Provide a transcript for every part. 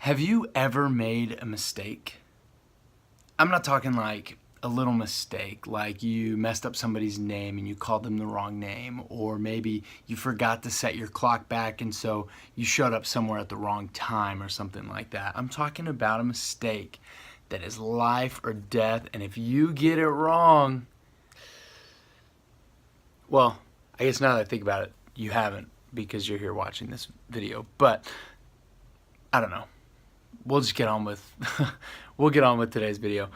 Have you ever made a mistake? I'm not talking like a little mistake, like you messed up somebody's name and you called them the wrong name, or maybe you forgot to set your clock back and so you showed up somewhere at the wrong time or something like that. I'm talking about a mistake that is life or death, and if you get it wrong, well, I guess now that I think about it, you haven't because you're here watching this video, but I don't know. We'll just get on with we'll get on with today's video.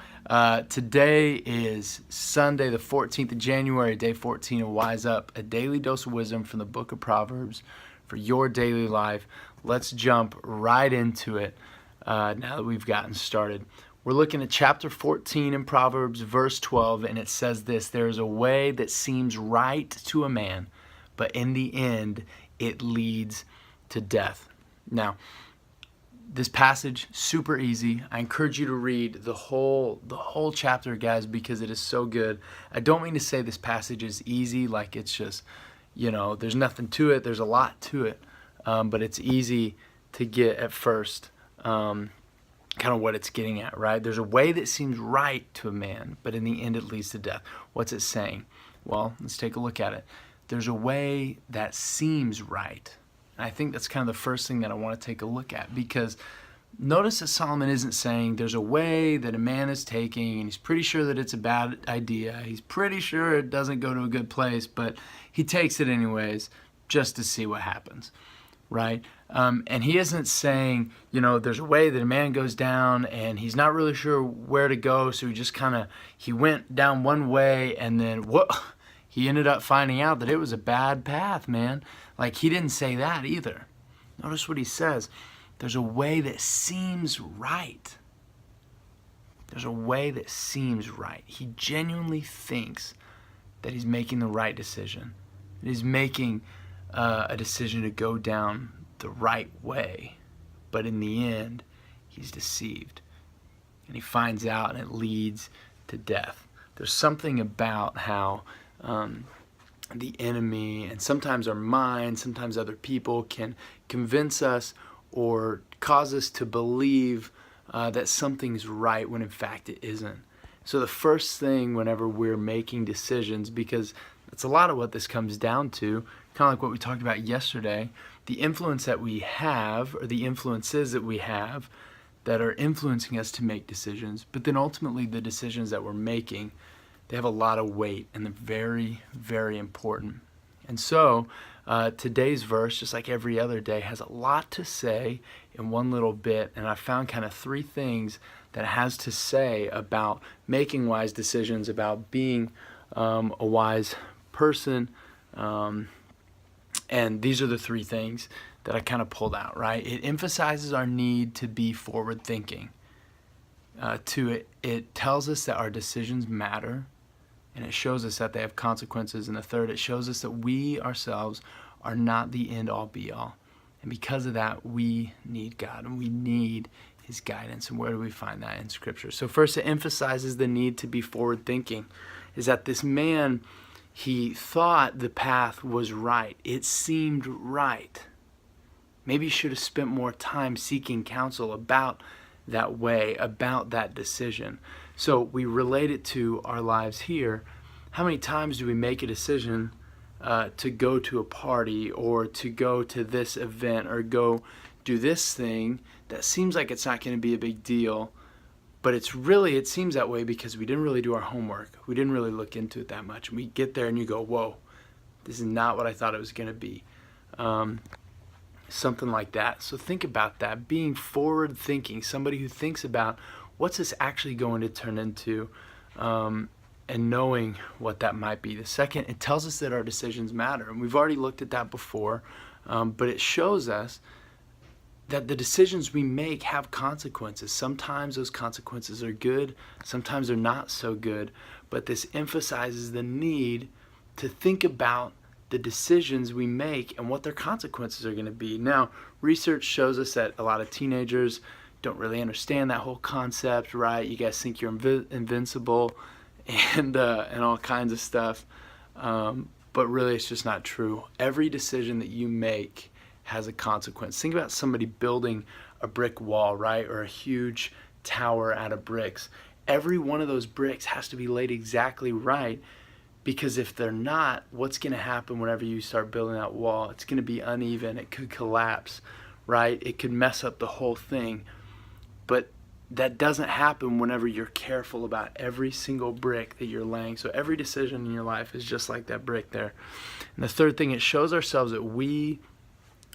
Today is Sunday, the 14th of January, day 14 of Wise Up, a daily dose of wisdom from the book of Proverbs for your daily life. Let's jump right into it now that we've gotten started. We're looking at chapter 14 in Proverbs, verse 12, and it says this: there is a way that seems right to a man, but in the end it leads to death. Now, this passage, super easy. I encourage you to read the whole chapter, guys, because it is so good. I don't mean to say this passage is easy, like it's just, there's nothing to it. There's a lot to it, but it's easy to get at first, kind of what it's getting at, right? There's a way that seems right to a man, but in the end it leads to death. What's it saying? Well, let's take a look at it. There's a way that seems right. I think that's kind of the first thing that I want to take a look at, because notice that Solomon isn't saying there's a way that a man is taking and he's pretty sure that it's a bad idea. He's pretty sure it doesn't go to a good place, but he takes it anyways just to see what happens, right? And he isn't saying, there's a way that a man goes down and he's not really sure where to go, so he went down one way and then he ended up finding out that it was a bad path, man. Like, he didn't say that either. Notice what he says. There's a way that seems right. There's a way that seems right. He genuinely thinks that he's making the right decision. That he's making a decision to go down the right way. But in the end, he's deceived. And he finds out, and it leads to death. There's something about how the enemy, and sometimes our mind, sometimes other people, can convince us or cause us to believe that something's right when in fact it isn't. So the first thing whenever we're making decisions, because that's a lot of what this comes down to, kind of like what we talked about yesterday, the influence that we have, or the influences that we have that are influencing us to make decisions, but then ultimately the decisions that we're making, they have a lot of weight and they're very, very important. And so today's verse, just like every other day, has a lot to say in one little bit. And I found kind of three things that it has to say about making wise decisions, about being a wise person. And these are the three things that I kind of pulled out, right? It emphasizes our need to be forward thinking. It tells us that our decisions matter. And it shows us that they have consequences. And the third, it shows us that we ourselves are not the end-all be-all. And because of that, we need God and we need His guidance. And where do we find that in Scripture? So first, it emphasizes the need to be forward-thinking. Is that this man, he thought the path was right. It seemed right. Maybe he should have spent more time seeking counsel about that way, about that decision. So we relate it to our lives here. How many times do we make a decision to go to a party, or to go to this event, or go do this thing that seems like it's not going to be a big deal, but it seems that way because we didn't really do our homework. We didn't really look into it that much. And we get there and you go, whoa, this is not what I thought it was going to be. Something like that. So think about that. Being forward thinking, somebody who thinks about what's this actually going to turn into, and knowing what that might be. The second, it tells us that our decisions matter. And we've already looked at that before, but it shows us that the decisions we make have consequences. Sometimes those consequences are good, sometimes they're not so good, but this emphasizes the need to think about the decisions we make and what their consequences are going to be. Now, research shows us that a lot of teenagers don't really understand that whole concept, right? You guys think you're invincible and all kinds of stuff, but really it's just not true. Every decision that you make has a consequence. Think about somebody building a brick wall, right? Or a huge tower out of bricks. Every one of those bricks has to be laid exactly right, because if they're not, what's going to happen whenever you start building that wall? It's going to be uneven. It could collapse, right? It could mess up the whole thing. But that doesn't happen whenever you're careful about every single brick that you're laying. So every decision in your life is just like that brick there. And the third thing, it shows ourselves that we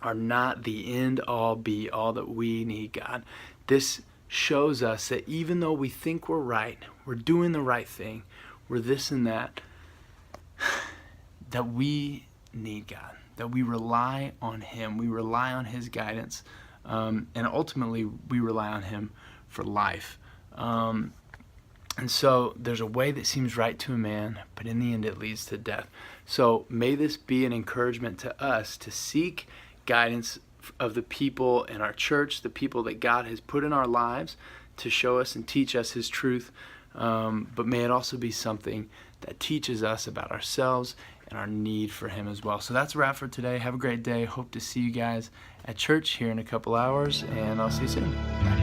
are not the end all be all, that we need God. This shows us that even though we think we're right, we're doing the right thing, we're this and that, that we need God, that we rely on Him, we rely on His guidance, and ultimately we rely on Him for life. And so there's a way that seems right to a man, but in the end it leads to death. So may this be an encouragement to us to seek guidance of the people in our church, the people that God has put in our lives to show us and teach us His truth. But may it also be something that teaches us about ourselves and our need for Him as well. So that's a wrap for today. Have a great day. Hope to see you guys at church here in a couple hours, and I'll see you soon. Bye.